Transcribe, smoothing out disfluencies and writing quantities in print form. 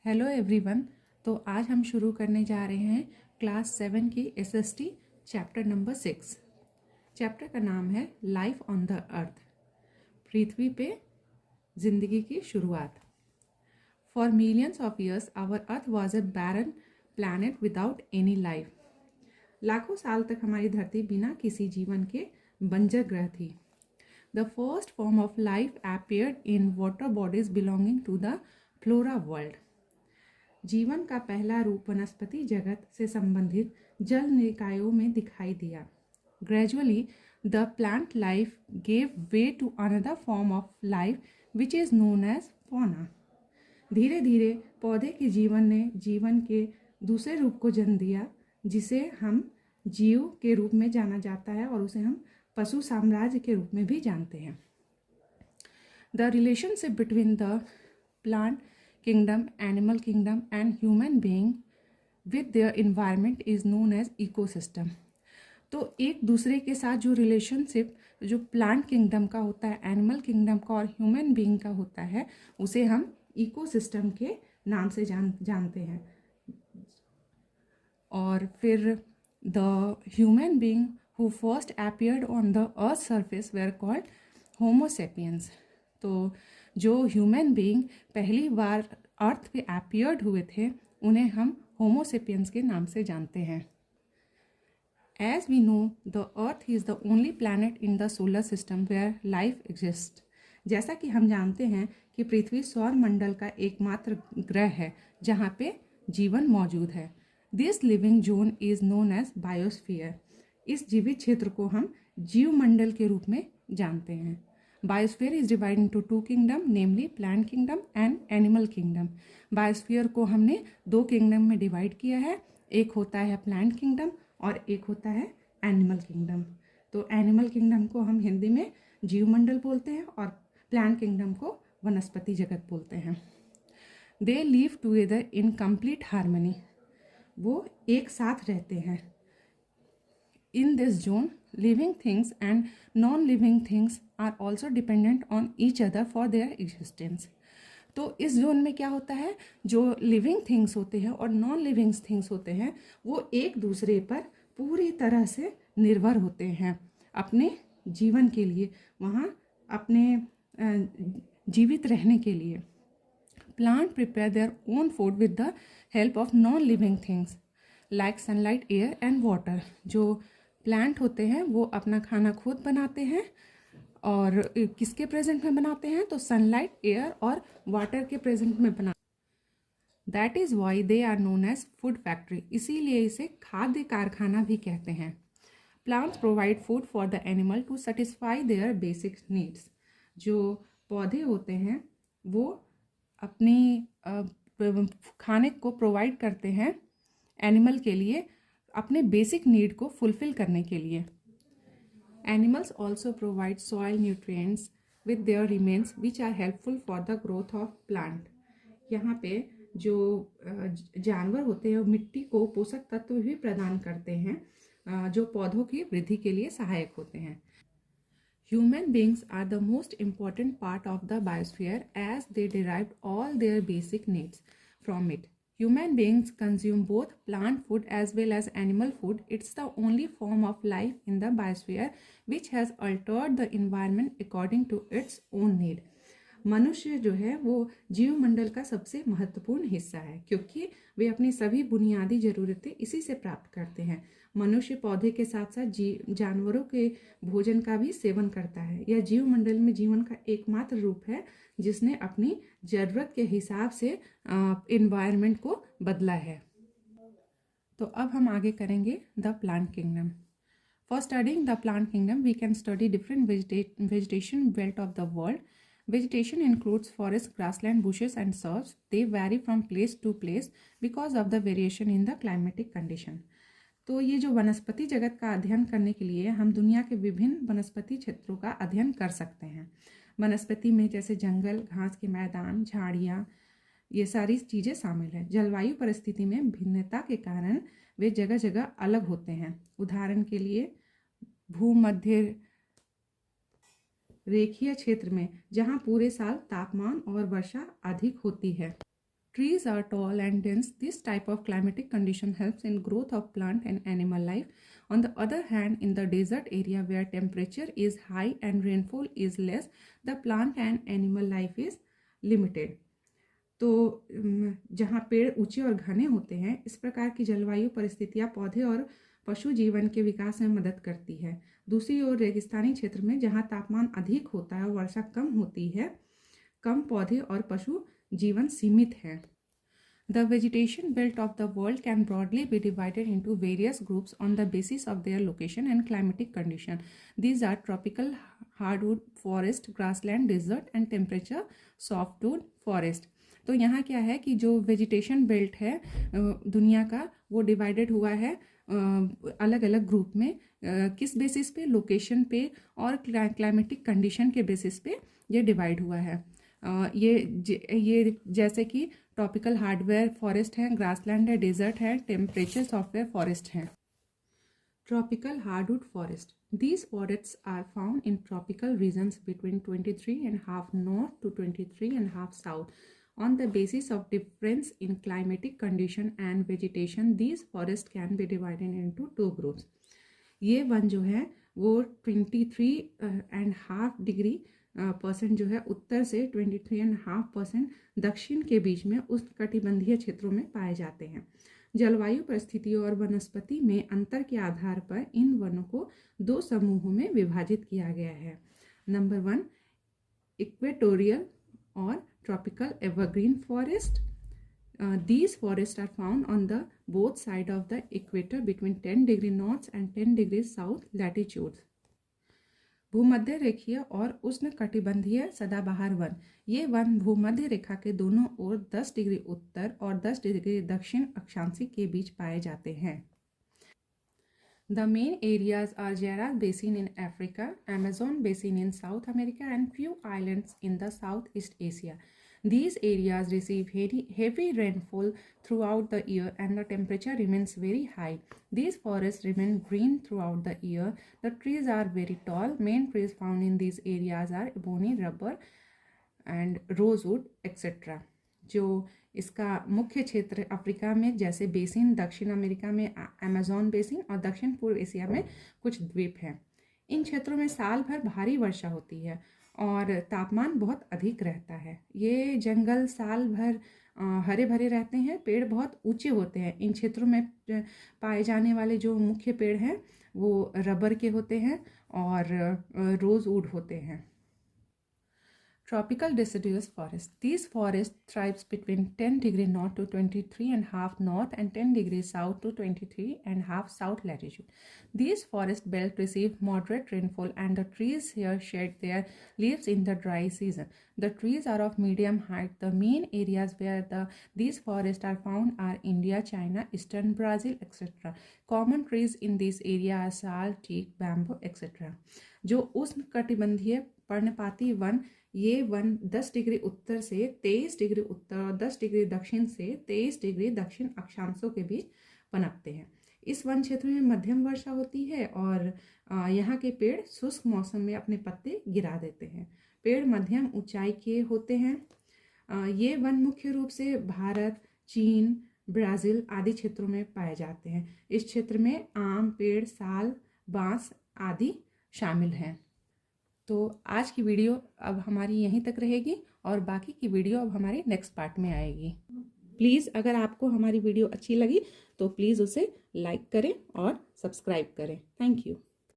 Hello everyone. तो आज हम शुरू करने जा रहे हैं क्लास 7 की एसएसटी चैप्टर नंबर 6। चैप्टर का नाम है लाइफ ऑन द अर्थ, पृथ्वी पे जिंदगी की शुरुआत। For millions of years our earth was a barren planet without any life. लाखों साल तक हमारी धरती बिना किसी जीवन के बंजर ग्रह थी। The first form of life appeared in water bodies belonging to the flora world. जीवन का पहला रूप वनस्पति जगत से संबंधित जल निकायों में दिखाई दिया। Gradually the plant life gave way to another form of life which is known as fauna. धीरे धीरे पौधे के जीवन ने जीवन के दूसरे रूप को जन्म दिया, जिसे हम जीव के रूप में जाना जाता है और उसे हम पशु साम्राज्य के रूप में भी जानते हैं। The relationship between the plant kingdom, animal kingdom and human being with their environment is known as ecosystem। तो एक दूसरे के साथ जो रिलेशनशिप जो प्लांट किंगडम का होता है, एनिमल किंगडम का और ह्यूमन बीइंग का होता है, उसे हम इकोसिस्टम के नाम से जानते हैं। और फिर the human being who first appeared on the earth surface where called homo sapiens. तो जो ह्यूमन बीइंग पहली बार अर्थ पे अपीयर्ड हुए थे, उन्हें हम होमो सेपियंस के नाम से जानते हैं। As we know the earth is the only planet in the solar system where life exist. जैसा कि हम जानते हैं कि पृथ्वी सौर मंडल का एकमात्र ग्रह है जहाँ पे जीवन मौजूद है। This living zone is known as biosphere. इस जीवित क्षेत्र को हम जीवमंडल के रूप में जानते हैं। Biosphere is divide into two kingdom, namely plant kingdom and animal kingdom. Biosphere को हमने दो किंगडम में डिवाइड किया है, एक होता है प्लांट किंगडम और एक होता है एनिमल किंगडम। तो एनिमल किंगडम को हम हिंदी में जीवमंडल बोलते हैं और प्लांट किंगडम को वनस्पति जगत बोलते हैं। They live together in complete harmony. वो एक साथ रहते हैं। In this zone, living things and non-living things are also dependent on each other for their existence। तो इस जोन में क्या होता है, जो लिविंग थिंग्स होते हैं और नॉन लिविंग थिंग्स होते हैं, वो एक दूसरे पर पूरी तरह से निर्भर होते हैं अपने जीवन के लिए, वहाँ अपने जीवित रहने के लिए। Plant prepare their own food with the help of non living things like sunlight, air and water. जो प्लांट होते हैं वो अपना खाना खुद बनाते हैं, और किसके प्रेजेंट में बनाते हैं, तो सनलाइट, एयर और वाटर के प्रेजेंट में बनाते। That is why they are known as food factory. इसीलिए इसे खाद्य कारखाना भी कहते हैं। Plants provide food for the animal to satisfy their basic needs. जो पौधे होते हैं वो अपनी खाने को प्रोवाइड करते हैं एनिमल के लिए, अपने बेसिक नीड को फुलफिल करने के लिए। Animals also provide soil nutrients with their remains which are helpful for the growth of plant. यहाँ पे जो जानवर होते हैं वो मिट्टी को पोषक तत्व भी प्रदान करते हैं जो पौधों की वृद्धि के लिए सहायक होते हैं। Human beings are the most important part of the biosphere as they derive all their basic needs from it. Human beings consume both plant food as well as animal food. It's the only form of life in the biosphere which has altered the environment according to its own need। मनुष्य जो है वो जीवमंडल का सबसे महत्वपूर्ण हिस्सा है, क्योंकि वे अपनी सभी बुनियादी ज़रूरतें इसी से प्राप्त करते हैं। मनुष्य पौधे के साथ साथ जानवरों के भोजन का भी सेवन करता है। यह जीवमंडल में जीवन का एकमात्र रूप है जिसने अपनी ज़रूरत के हिसाब से एनवायरनमेंट को बदला है। तो अब हम आगे करेंगे the plant kingdom. For studying the plant kingdom we can study different vegetation belt of the world। Vegetation includes forest, grassland, bushes and shrubs। They vary from place to place because of the variation in the climatic condition। तो ये जो वनस्पति जगत का अध्ययन करने के लिए हम दुनिया के विभिन्न वनस्पति क्षेत्रों का अध्ययन कर सकते हैं। वनस्पति में जैसे जंगल, घास के मैदान, झाड़ियाँ, ये सारी चीज़ें शामिल हैं। जलवायु परिस्थिति में भिन्नता के कारण वे जगह जगह अलग होते हैं। उदाहरण के लिए भूमध्य रेखीय क्षेत्र में जहाँ पूरे साल तापमान और वर्षा अधिक होती है, trees are tall and dense. This type of climatic condition helps in growth of plant and animal life. On the other hand, in the desert area where temperature is high and rainfall is less, the plant and animal life is limited. तो जहाँ पेड़ ऊंचे और घने होते हैं, इस प्रकार की जलवायु परिस्थितियाँ पौधे और पशु जीवन के विकास में मदद करती है। दूसरी ओर रेगिस्तानी क्षेत्र में जहाँ तापमान अधिक होता है और वर्षा कम होती है, कम पौधे और पशु जीवन सीमित है। The vegetation belt of the world can broadly be divided into various groups on the basis of their location and climatic condition. These are tropical hardwood forest, grassland, desert and temperature softwood forest. तो यहाँ क्या है कि जो vegetation belt है दुनिया का, वो डिवाइडेड हुआ है अलग अलग ग्रुप में। किस बेसिस पे? लोकेशन पे और क्लाइमेटिक कंडीशन के बेसिस पे ये डिवाइड हुआ है। ये जैसे कि ट्रॉपिकल हार्डवेयर फॉरेस्ट है, ग्रासलैंड है, डेजर्ट है, टेम्परेचर सॉफ्टवेयर फॉरेस्ट है। Tropical hardwood forest, these forests are found in tropical regions between 23.5 north to 23.5 south. On the basis of difference in climatic condition and vegetation, these forests can be divided into two groups. ये one जो है वो 23.5 degree % जो है उत्तर से 23.5% दक्षिण के बीच में उष्णकटिबंधीय क्षेत्रों में पाए जाते हैं। जलवायु परिस्थितियों और वनस्पति में अंतर के आधार पर इन वनों को दो समूहों में विभाजित किया गया है। नंबर 1 इक्वेटोरियल और tropical evergreen forest. These forests are found on the both side of the equator between 10 degree north and 10 degrees south latitudes. भूमध्य रेखीय और उष्ण कटिबंधीय सदाबहार वन, ये वन भूमध्य रेखा के दोनों ओर 10 डिग्री उत्तर और 10 डिग्री दक्षिण अक्षांश के बीच पाए जाते हैं। The main areas are Jarrah Basin in Africa, Amazon Basin in South America, and few islands in the Southeast Asia. These areas receive heavy rainfall throughout the year and the temperature remains very high. These forests remain green throughout the year. The trees are very tall. Main trees found in these areas are ebony, rubber and rosewood, etc. जो इसका मुख्य क्षेत्र Africa में जैसे basin, दक्षिण America में Amazon basin और दक्षिण पूर्व एशिया में कुछ द्वीप हैं। इन क्षेत्रों में साल भर भारी वर्षा होती है और तापमान बहुत अधिक रहता है। ये जंगल साल भर हरे भरे रहते हैं, पेड़ बहुत ऊंचे होते हैं। इन क्षेत्रों में पाए जाने वाले जो मुख्य पेड़ हैं वो रबर के होते हैं और रोजवुड होते हैं। Tropical deciduous forest. These forests thrives between 10 degree north to 23.5 north and 10 degrees south to 23.5 south latitude. These forest belts receive moderate rainfall and the trees here shed their leaves in the dry season. The trees are of medium height. The main areas where these forests are found are India, China, eastern Brazil, etc. Common trees in this area are sal, teak, bamboo, etc. जो उष्ण कटिबंधीय पर्णपाती one, ये one 10 degree उत्तर से 23 degree उत्तर और 10 degree दक्षिण से 23 degree दक्षिण अक्षांशों के बीच पनपते हैं। इस वन क्षेत्र में मध्यम वर्षा होती है और यहाँ के पेड़ शुष्क मौसम में अपने पत्ते गिरा देते हैं। पेड़ मध्यम ऊंचाई के होते हैं। ये वन मुख्य रूप से भारत, चीन, ब्राज़ील आदि क्षेत्रों में पाए जाते हैं। इस क्षेत्र में आम पेड़, साल, बांस आदि शामिल हैं। तो आज की वीडियो अब हमारी यहीं तक रहेगी और बाकी की वीडियो अब हमारे नेक्स्ट पार्ट में आएगी। प्लीज़ अगर आपको हमारी वीडियो अच्छी लगी तो प्लीज़ उसे लाइक करें और सब्सक्राइब करें। Thank you.